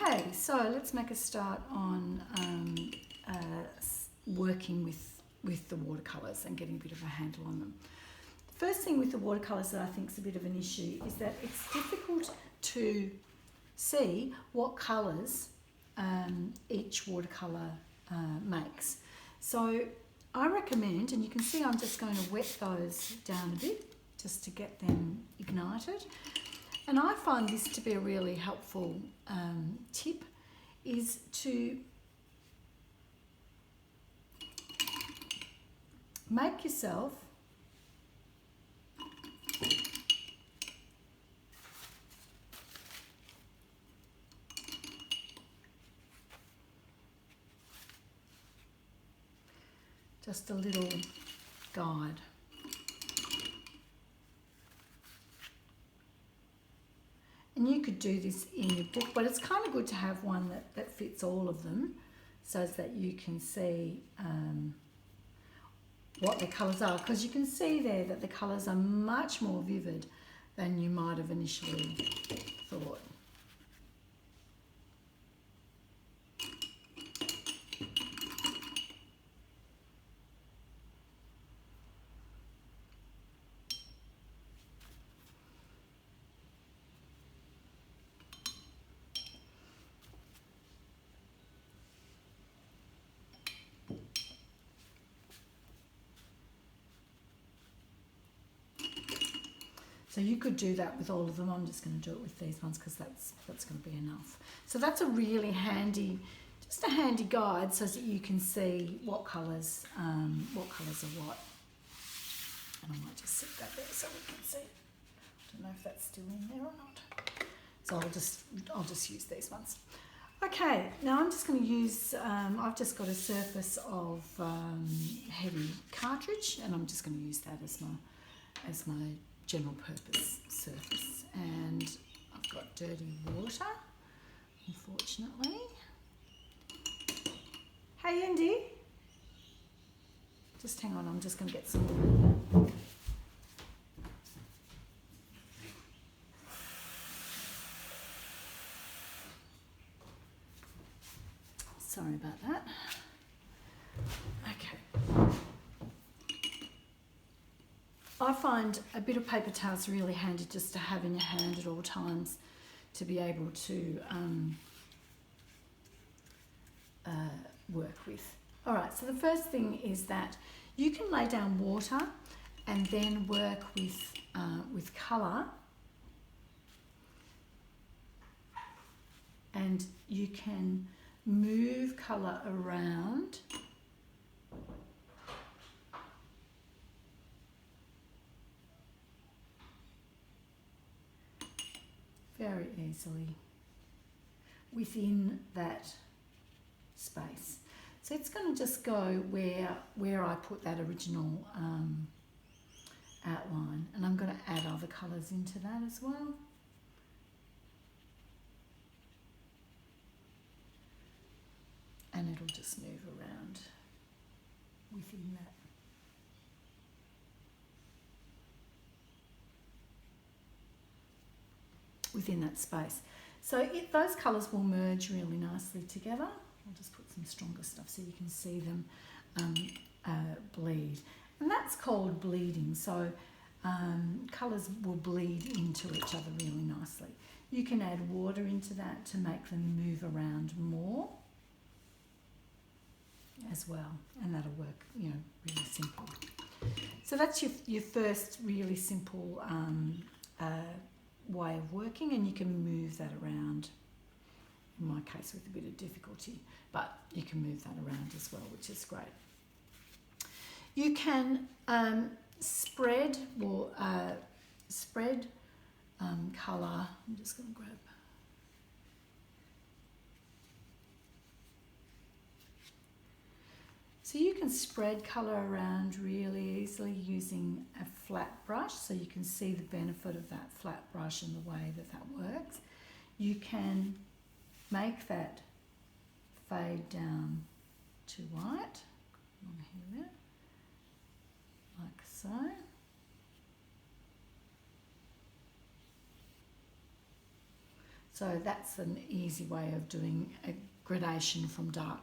Okay, so let's make a start on working with the watercolours and getting a bit of a handle on them. The first thing with the watercolours that I think is a bit of an issue is that it's difficult to see what colours each watercolour makes. So I recommend, and you can see I'm just going to wet those down a bit just to get them ignited. And I find this to be a really helpful tip, is to make yourself just a little guide. And you could do this in your book, but it's kind of good to have one that fits all of them so that you can see what the colours are, because you can see there that the colours are much more vivid than you might have initially thought. So you could do that with all of them. I'm just going to do it with these ones because that's going to be enough. So that's a really handy, just a handy guide so that you can see what colours are what. And I might just set that there so we can see. I don't know if that's still in there or not. So I'll just use these ones. Okay, now I'm just going to use, I've just got a surface of heavy cartridge, and I'm just going to use that as my general purpose surface. And I've got dirty water, unfortunately. Hey Andy, just hang on, I'm just going to get some water. Sorry about that. Okay. I find a bit of paper towel's really handy just to have in your hand at all times to be able to work with. All right, so the first thing is that you can lay down water and then work with colour, and you can move colour around very easily within that space. So it's going to just go where I put that original outline, and I'm going to add other colours into that as well. And it'll just move around within that. Within that space. So those colours will merge really nicely together. I'll just put some stronger stuff so you can see them bleed. And that's called bleeding. So colours will bleed into each other really nicely. You can add water into that to make them move around more as well, and that'll work, you know, really simple. So that's your first really simple way of working, and you can move that around, in my case with a bit of difficulty, but you can move that around as well, which is great. You can spread colour. I'm just going to grab. So you can spread colour around really easily using a flat brush, so you can see the benefit of that flat brush and the way that works. You can make that fade down to white, here, like so. So So that's an easy way of doing a gradation from dark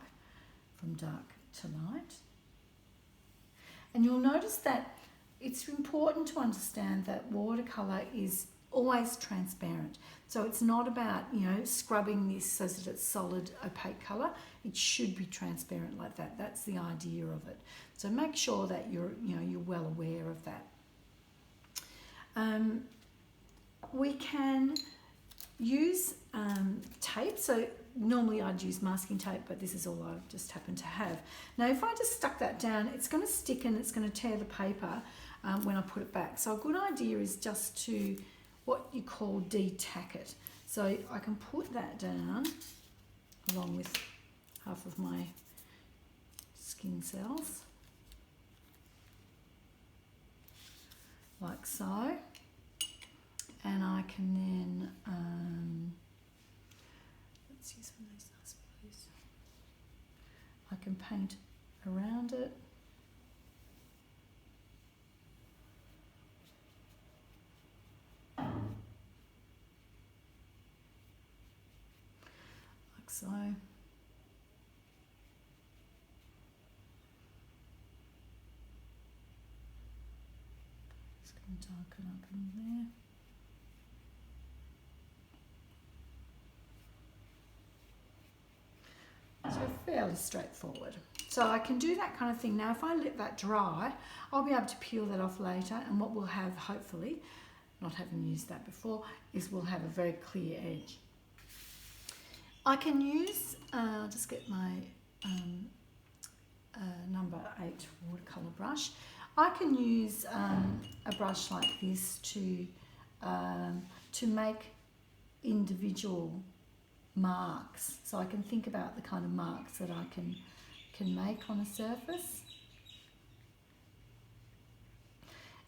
to light. And you'll notice that it's important to understand that watercolour is always transparent. So it's not about, you know, scrubbing this so that it's solid, opaque colour. It should be transparent like that. That's the idea of it. So make sure that you're well aware of that. We can use tape. So normally I'd use masking tape, but this is all I just happen to have. Now if I just stuck that down, it's going to stick and it's going to tear the paper when I put it back. So a good idea is just to what you call de-tack it. So I can put that down along with half of my skin cells, like so. And I can then, let's use one of these nice blues. I can paint around it. Like so. Just going to darken up in there. So fairly straightforward. So I can do that kind of thing. Now if I let that dry, I'll be able to peel that off later, and what we'll have, hopefully, not having used that before, is we'll have a very clear edge. I can use, I'll just get my number 8 watercolour brush. I can use a brush like this to make individual marks. So I can think about the kind of marks that I can make on a surface.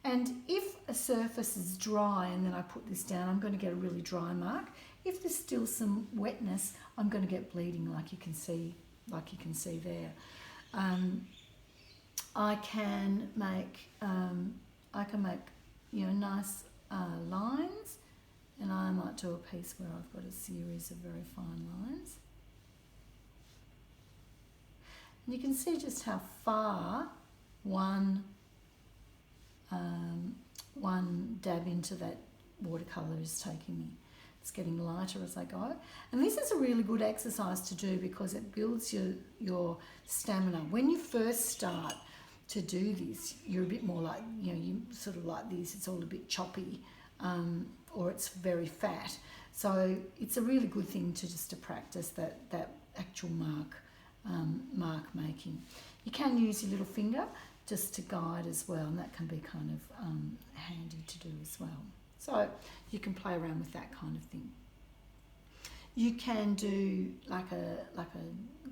And if a surface is dry and then I put this down, I'm going to get a really dry mark. If there's still some wetness, I'm going to get bleeding, like you can see there. I can make nice lines, and I might do a piece where I've got a series of very fine lines. And you can see just how far one dab into that watercolour is taking me. It's getting lighter as I go. And this is a really good exercise to do because it builds your stamina. When you first start to do this, you're a bit more like, you sort of like this, it's all a bit choppy, or it's very fat. So it's a really good thing to practice that actual mark making. You can use your little finger just to guide as well, and that can be kind of handy to do as well. So you can play around with that kind of thing. You can do like a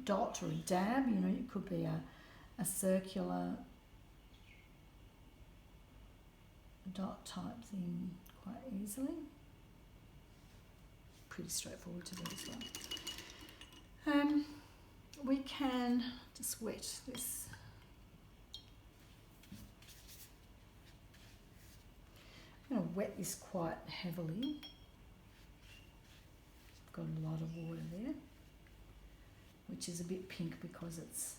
dot or a dab, it could be a circular dot type thing quite easily. Pretty straightforward to do as well. We can just wet this. I'm going to wet this quite heavily. I've got a lot of water there, which is a bit pink because it's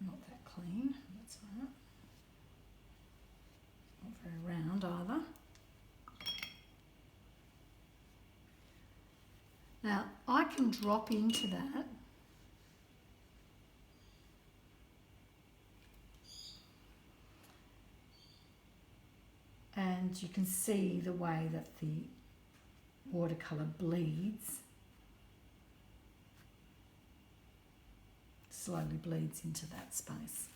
not that clean. That's right. Not very round either. Now I can drop into that and you can see the way that the watercolour bleeds, slowly bleeds into that space.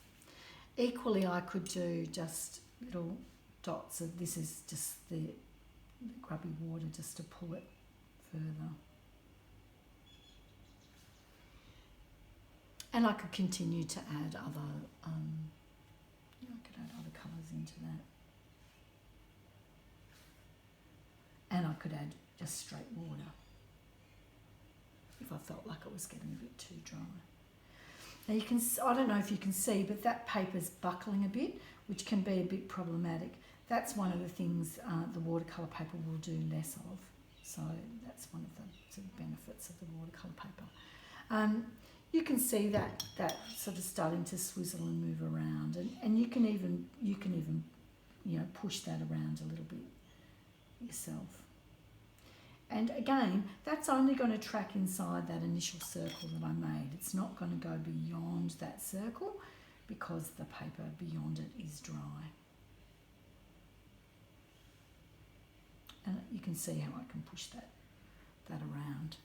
Equally, I could do just little dots of, this is just the grubby water just to pull it further. And I could continue to add other, I could add other colours into that. And I could add just straight water if I felt like it was getting a bit too dry. Now you can, I don't know if you can see, but that paper's buckling a bit, which can be a bit problematic. That's one of the things the watercolour paper will do less of. So that's one of the sort of benefits of the watercolour paper. You can see that sort of starting to swizzle and move around, and you can even push that around a little bit yourself. And again, that's only going to track inside that initial circle that I made. It's not going to go beyond that circle because the paper beyond it is dry. And you can see how I can push that around.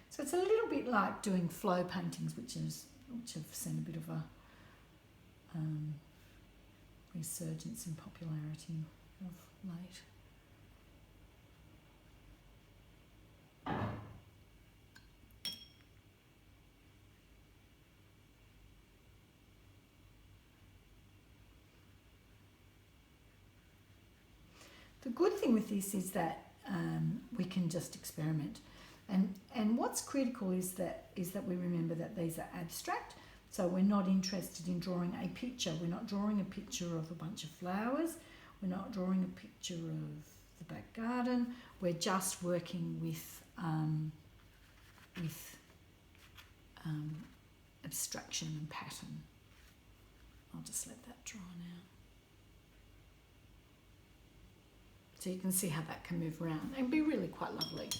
So it's a little bit like doing flow paintings, which have seen a bit of a resurgence in popularity of late. The good thing with this is that we can just experiment, and what's critical is that we remember that these are abstract. So we're not interested in drawing a picture. We're not drawing a picture of a bunch of flowers. We're not drawing a picture of the back garden. We're just working with abstraction and pattern. I'll just let that dry now. So you can see how that can move around and be really quite lovely.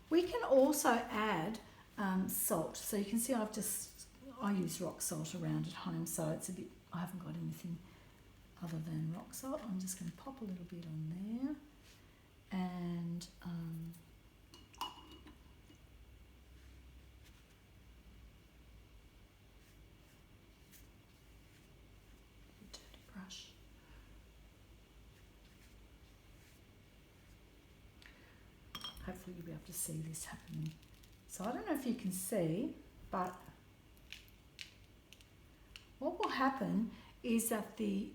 We can also add salt. So you can see I use rock salt around at home, so it's a bit, I haven't got anything other than rock salt. I'm just going to pop a little bit on there, and dirty brush. Hopefully you'll be able to see this happening. So I don't know if you can see, but what will happen is that you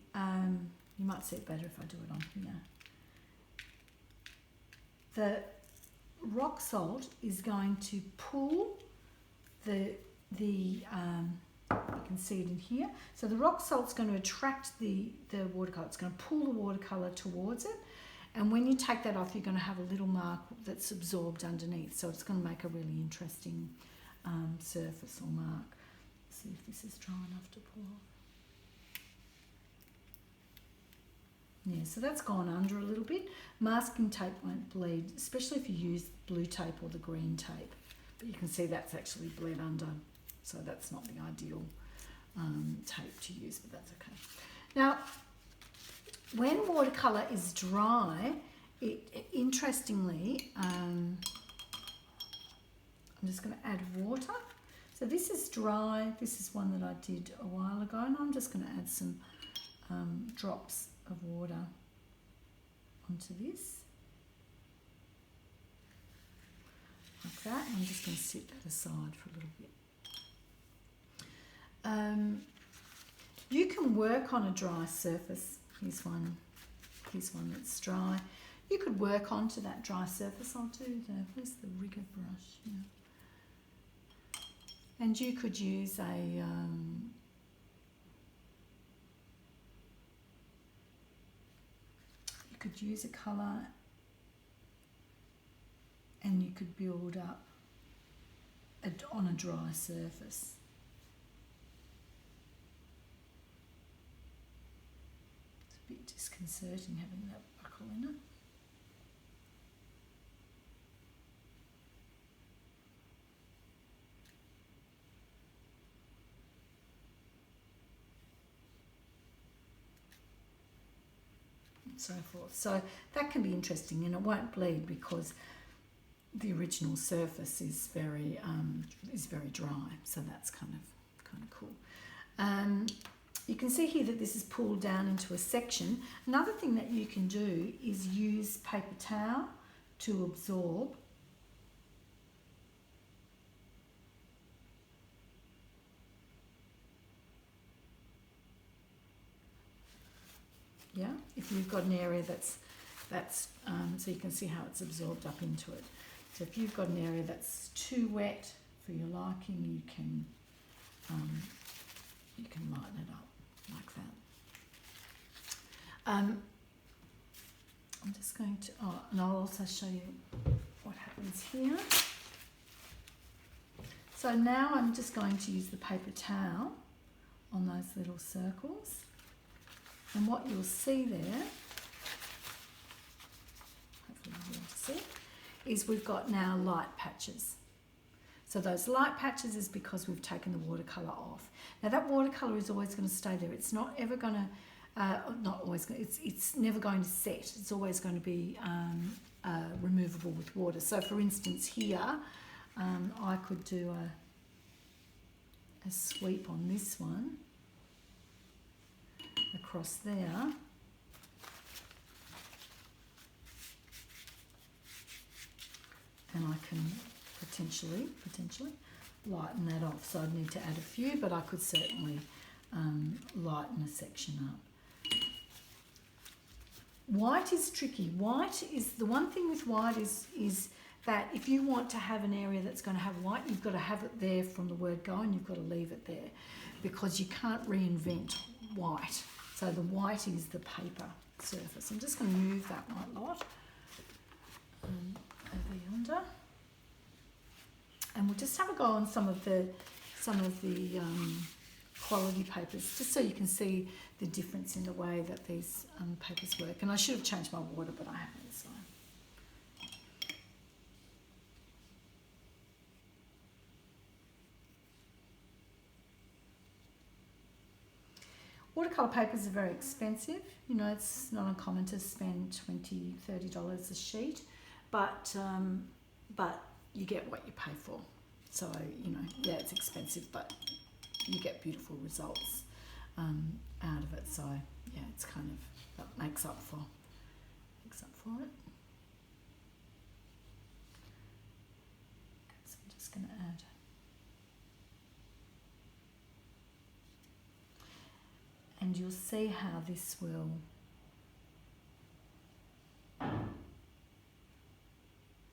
might see it better if I do it on here. The rock salt is going to pull you can see it in here. So the rock salt's going to attract the watercolour. It's going to pull the watercolour towards it. And when you take that off, you're going to have a little mark that's absorbed underneath. So it's going to make a really interesting surface or mark. Let's see if this is dry enough to pull off. Yeah, so that's gone under a little bit. Masking tape won't bleed, especially if you use blue tape or the green tape. But you can see that's actually bled under. So that's not the ideal tape to use, but that's okay. Now, when watercolour is dry, interestingly, I'm just going to add water. So this is dry. This is one that I did a while ago, and I'm just going to add some drops of water onto this. Like that. I'm just going to sit that aside for a little bit. You can work on a dry surface. Here's one that's dry. You could work onto that dry surface. Where's the rigger brush? Yeah. And you could use a colour, and you could build up on a dry surface. Disconcerting having that buckle in it. And so forth. So that can be interesting, and it won't bleed because the original surface is very dry. So that's kind of cool. You can see here that this is pulled down into a section. Another thing that you can do is use paper towel to absorb. Yeah, if you've got an area that's so you can see how it's absorbed up into it. So if you've got an area that's too wet for your liking, you can lighten it up like that. I'm just going to, and I'll also show you what happens here. So now I'm just going to use the paper towel on those little circles. And what you'll see there, hopefully you'll be able to see, is we've got now light patches. So those light patches is because we've taken the watercolour off. Now that watercolour is always going to stay there. It's not ever going to, it's never going to set. It's always going to be removable with water. So for instance here, I could do a sweep on this one across there. And I can potentially lighten that off. So I'd need to add a few, but I could certainly lighten a section up. White is tricky. White is, the one thing with white is that if you want to have an area that's going to have white, you've got to have it there from the word go, and you've got to leave it there because you can't reinvent white. So the white is the paper surface. I'm just going to move that white lot over yonder, and we'll just have a go on some of the quality papers, just so you can see the difference in the way that these papers work. And I should have changed my water, but I haven't. So. Watercolour papers are very expensive. You know, it's not uncommon to spend $20, $30 a sheet, but you get what you pay for. So, you know, yeah, it's expensive, but you get beautiful results out of it. So, yeah, it's kind of, that makes up for it. So I'm just going to add. And you'll see how this will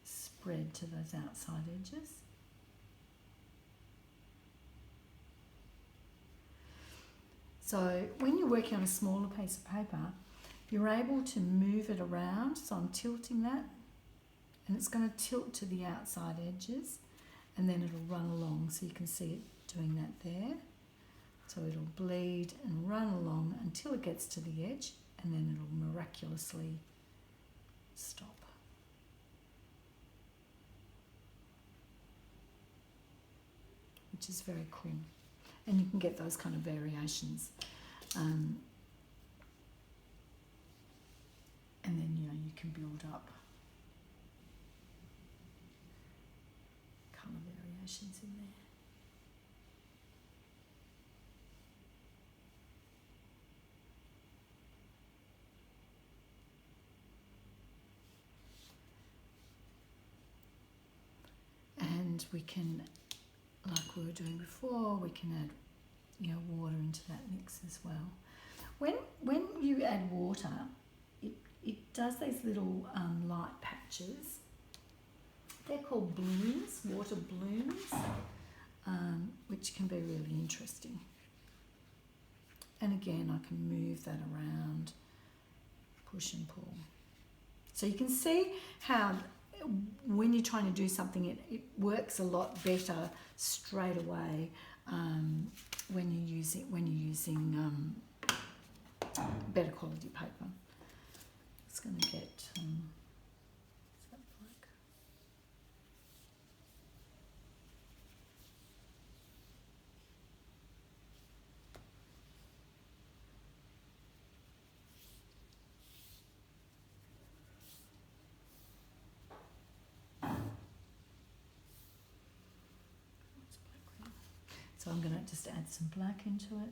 spread to those outside edges. So when you're working on a smaller piece of paper, you're able to move it around. So I'm tilting that, and it's going to tilt to the outside edges, and then it'll run along. So you can see it doing that there. So it'll bleed and run along until it gets to the edge, and then it'll miraculously stop. Which is very cool. And you can get those kind of variations. And then, you know, you can build up colour variations in there. And we can, like we were doing before, we can add, you know, water into that mix as well. When you add water, it does these little light patches. They're called blooms, water blooms, which can be really interesting. And again, I can move that around, push and pull. So you can see how when you're trying to do something, it works a lot better straight away when you're using better quality paper. It's going to get is that black? So I'm going to just add some black into it.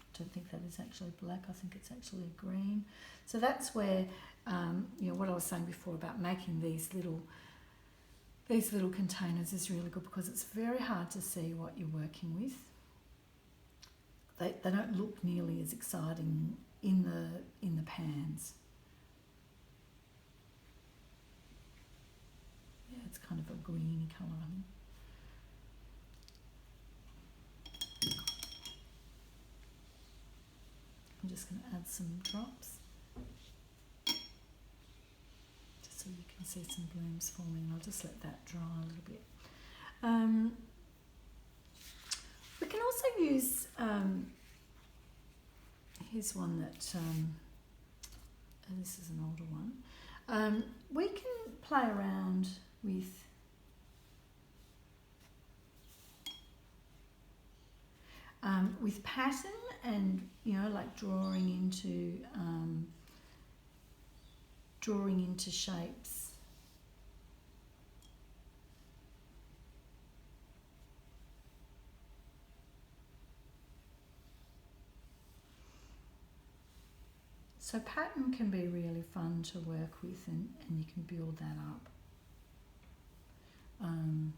I don't think that is actually black, I think it's actually a green. So that's where, you know, what I was saying before about making these little containers is really good, because it's very hard to see what you're working with. They don't look nearly as exciting in the pans. Yeah, it's kind of a greeny colour, I think. I'm just going to add some drops, just so you can see some blooms forming. I'll just let that dry a little bit. We can also use, here's one that, this is an older one. We can play around with pattern and, you know, like drawing into shapes. So pattern can be really fun to work with, and you can build that up in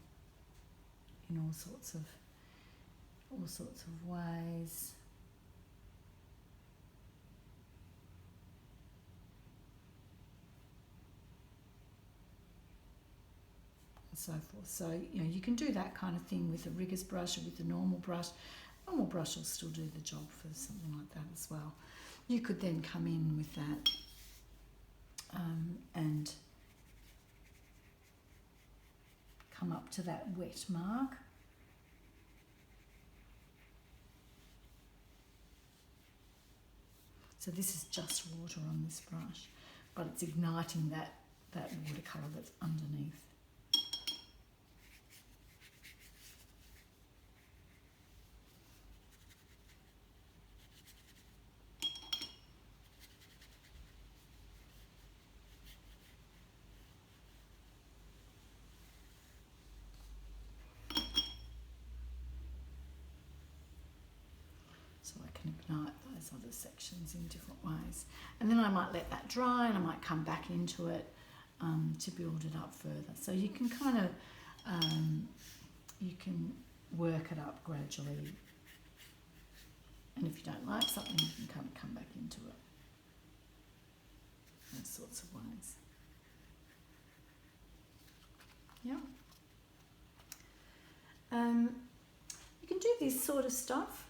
all sorts of ways. And so forth. So, you know, you can do that kind of thing with a rigorous brush or with a normal brush. Normal brush will still do the job for something like that as well. You could then come in with that and come up to that wet mark. So this is just water on this brush, but it's igniting that watercolour that's underneath. So I can ignite those other sections in different ways. And then I might let that dry and I might come back into it to build it up further. So you can kind of, you can work it up gradually. And if you don't like something, you can come back into it. Those sorts of ways. Yeah. You can do this sort of stuff.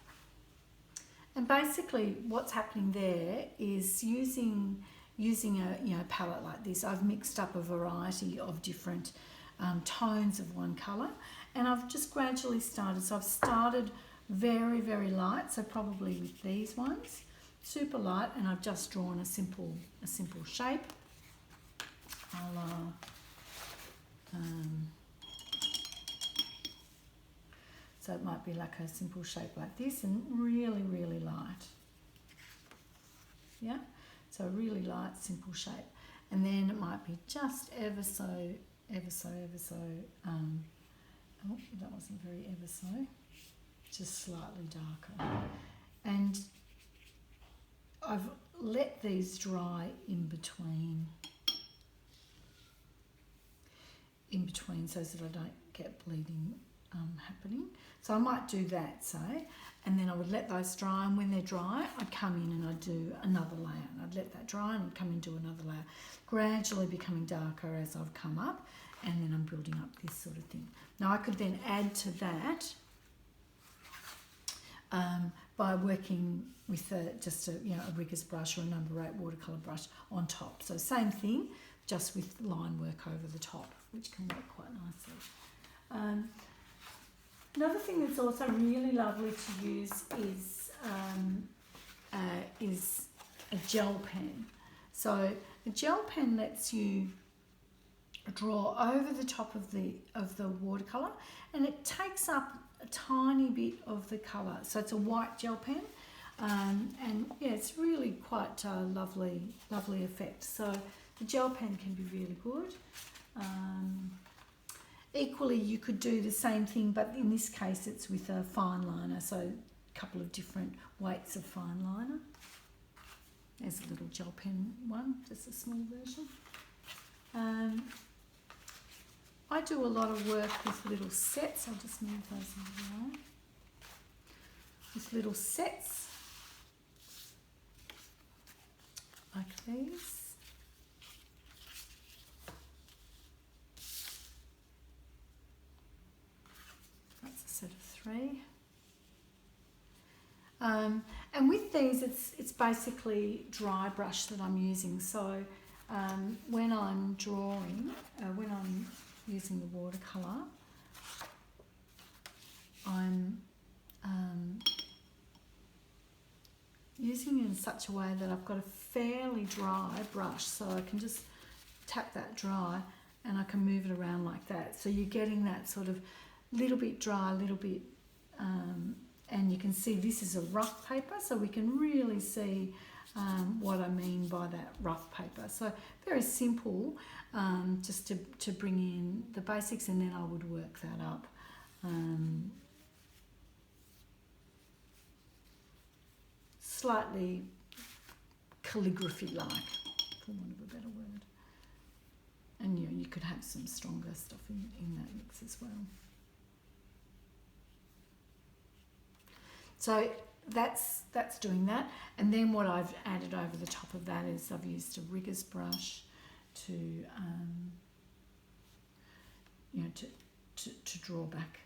And basically what's happening there is using a palette like this, I've mixed up a variety of different tones of one colour, and I've just gradually started. So I've started very, very light, so probably with these ones, super light, and I've just drawn a simple shape. So it might be like a simple shape like this, and really, really light. Yeah, so really light, simple shape. And then it might be just ever so, oh, that wasn't very ever so, just slightly darker. And I've let these dry in between so that I don't get bleeding happening. So I might do that, say, and then I would let those dry, and when they're dry, I'd come in and I'd do another layer. And I'd let that dry and I'd come in and do another layer, gradually becoming darker as I've come up, and then I'm building up this sort of thing. Now I could then add to that by working with just a rigorous brush or a number 8 watercolour brush on top. So same thing, just with line work over the top, which can work quite nicely. Another thing that's also really lovely to use is a gel pen. So a gel pen lets you draw over the top of the watercolour, and it takes up a tiny bit of the colour. So it's a white gel pen, and yeah, it's really quite a lovely effect. So the gel pen can be really good. Equally, you could do the same thing, but in this case it's with a fine liner, so a couple of different weights of fine liner. There's a little gel pen one, just a small version. I do a lot of work with little sets. I'll just move those out of the way. With little sets. like these. That's a set of 3. And with these, it's basically dry brush that I'm using. So when I'm drawing, when I'm using the watercolour, I'm using it in such a way that I've got a fairly dry brush, so I can just tap that dry and I can move it around like that. So you're getting that sort of little bit dry, little bit, and you can see this is a rough paper, so we can really see what I mean by that rough paper. So very simple, just to bring in the basics, and then I would work that up. Slightly calligraphy-like, for want of a better word. And you could have some stronger stuff in that mix as well. So that's doing that. And then what I've added over the top of that is I've used a rigger's brush to to draw back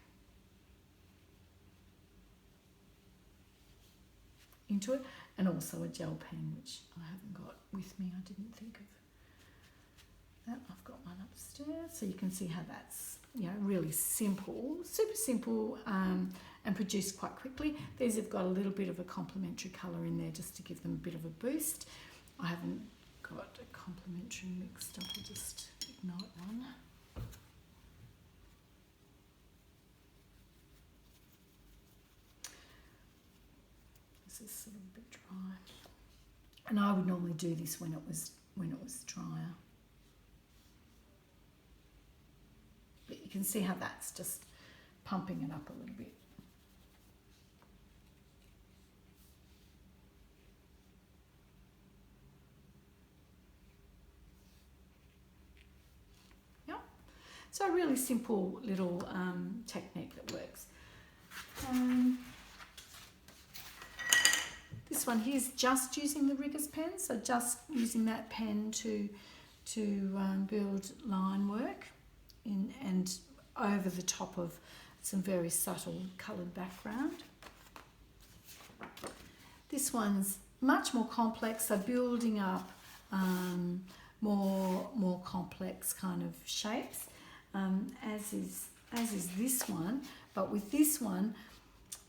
into it, and also a gel pen, which I haven't got with me. I didn't think of that. I've got one upstairs, so you can see how that's really simple, super simple, and produced quite quickly. These have got a little bit of a complementary colour in there just to give them a bit of a boost. I haven't got a complementary mixed up. I'll just ignite one. This is sort of a bit dry, and I would normally do this when it was drier. But you can see how that's just pumping it up a little bit. Yeah, so a really simple little technique that works. This one here is just using the rigger's pen, so just using that pen to build line work in and over the top of some very subtle coloured background. This one's much more complex, so building up more complex kind of shapes, as is this one. But with this one,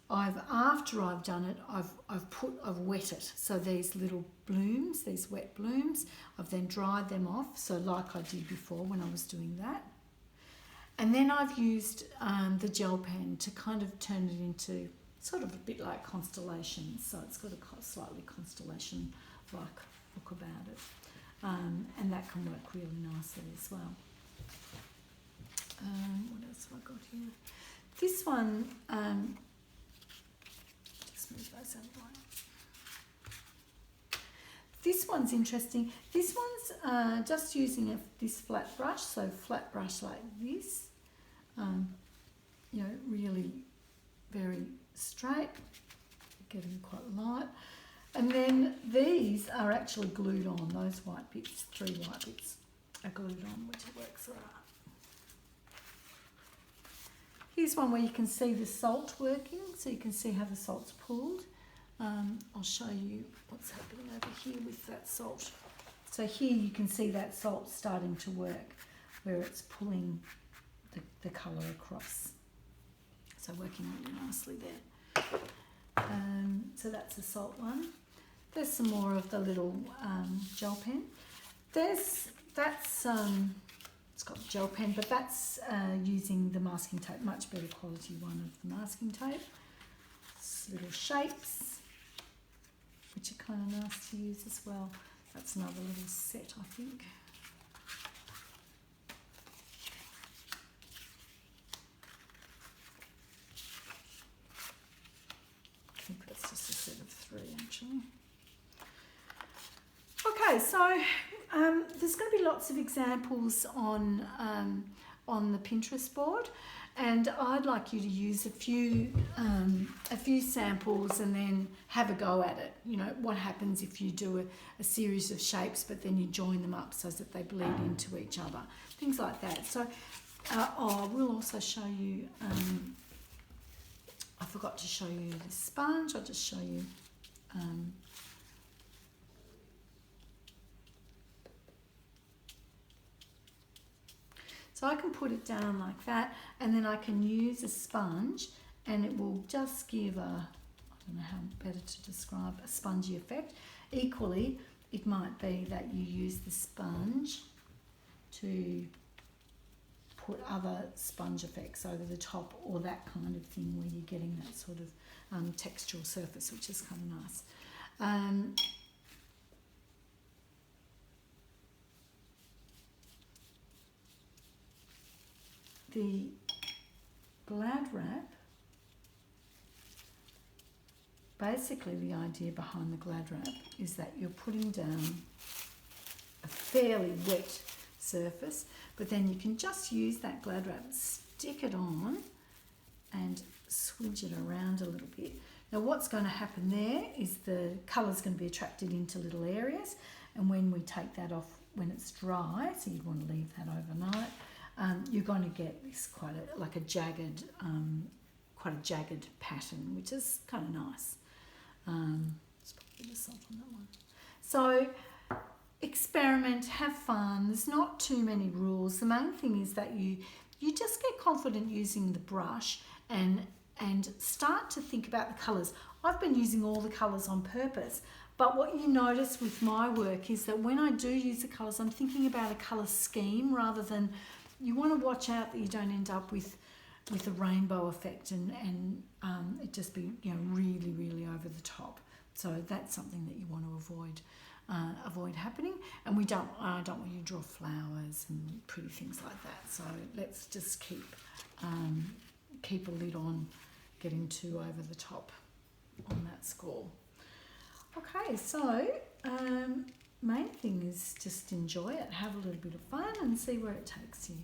after I've done it, I've wet it. So these little blooms, these wet blooms, I've then dried them off. So like I did before when I was doing that. And then I've used the gel pen to kind of turn it into sort of a bit like constellations. So it's got a slightly constellation-like look about it. And that can work really nicely as well. What else have I got here? This one, just move those out of the way. This one's interesting. This one's just using this flat brush, so flat brush like this. Really very straight, getting quite light. And then these are actually glued on, those white bits, 3 white bits are glued on, which works all right. Here's one where you can see the salt working, so you can see how the salt's pulled. I'll show you what's happening over here with that salt. So here you can see that salt starting to work, where it's pulling the colour across. So working really nicely there. So that's a salt one. There's some more of the little gel pen. That's it's got the gel pen, but that's using the masking tape, much better quality one of the masking tape. It's little shapes, which are kind of nice to use as well. That's another little set, I think. I think that's just a set of 3 actually. Okay, so there's going to be lots of examples on on the Pinterest board, and I'd like you to use a few samples and then have a go at it. You know, what happens if you do a series of shapes but then you join them up so that they bleed into each other, things like that. So I will also show you, I forgot to show you the sponge. I'll just show you so I can put it down like that, and then I can use a sponge, and it will just give I don't know how better to describe, a spongy effect. Equally, it might be that you use the sponge to put other sponge effects over the top, or that kind of thing where you're getting that sort of textural surface, which is kind of nice. The Glad wrap, basically the idea behind the Glad wrap is that you're putting down a fairly wet surface, but then you can just use that Glad wrap, stick it on and swidge it around a little bit. Now what's going to happen there is the colour's going to be attracted into little areas, and when we take that off when it's dry, so you'd want to leave that overnight, you're going to get this quite a jagged pattern, which is kind of nice. Let's put a bit of salt on that one. So experiment, have fun. There's not too many rules. The main thing is that you just get confident using the brush and start to think about the colours. I've been using all the colours on purpose, but what you notice with my work is that when I do use the colours, I'm thinking about a colour scheme rather than, you want to watch out that you don't end up with a rainbow effect and it just be, you know, really, really over the top. So that's something that you want to avoid happening. And I don't want you to draw flowers and pretty things like that. So let's just keep a lid on getting too over the top on that score. Okay, so main thing is just enjoy it, have a little bit of fun and see where it takes you.